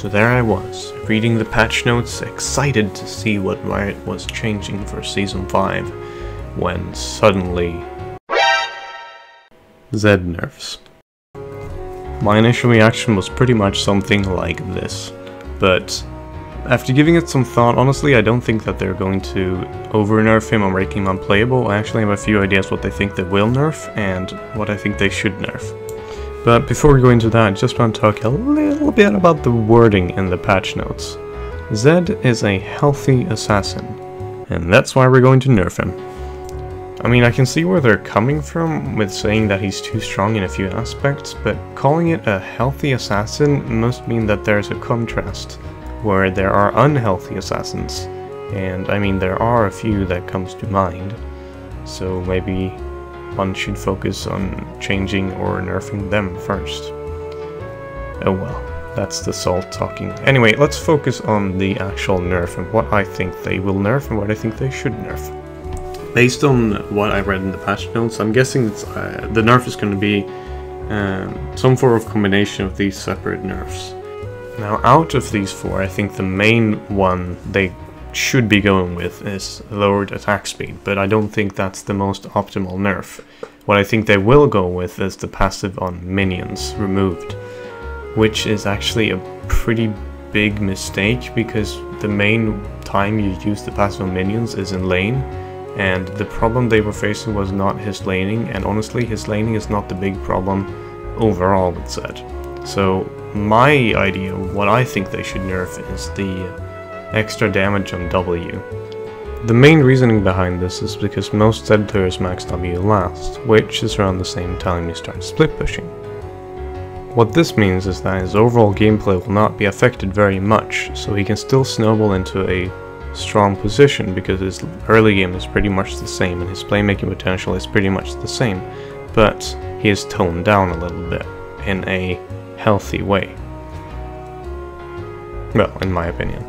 So there I was, reading the patch notes, excited to see what Riot was changing for Season 5, when suddenly... Zed nerfs. My initial reaction was pretty much something like this, but after giving it some thought, honestly I don't think that they're going to over-nerf him or make him unplayable. I actually have a few ideas what they think they will nerf, and what I think they should nerf. But before we go into that, I just want to talk a little bit about the wording in the patch notes. Zed is a healthy assassin, and that's why we're going to nerf him. I mean, I can see where they're coming from with saying that he's too strong in a few aspects, but calling it a healthy assassin must mean that there's a contrast, where there are unhealthy assassins. And I mean, there are a few that comes to mind, so maybe one should focus on changing or nerfing them first. Oh well, that's the Salt talking. Anyway, let's focus on the actual nerf and what I think they will nerf and what I think they should nerf. Based on what I read in the patch notes, I'm guessing it's, the nerf is going to be some form of combination of these separate nerfs. Now, out of these four, I think the main one they should be going with is lowered attack speed, but I don't think that's the most optimal nerf. What I think they will go with is the passive on minions removed, which is actually a pretty big mistake because the main time you use the passive on minions is in lane, and the problem they were facing was not his laning, and honestly his laning is not the big problem overall with Zed. So my idea, what I think they should nerf is the extra damage on W. The main reasoning behind this is because most Zed players max W last, which is around the same time you start split pushing. What this means is that his overall gameplay will not be affected very much, so he can still snowball into a strong position because his early game is pretty much the same and his playmaking potential is pretty much the same, but he is toned down a little bit in a healthy way. Well, in my opinion.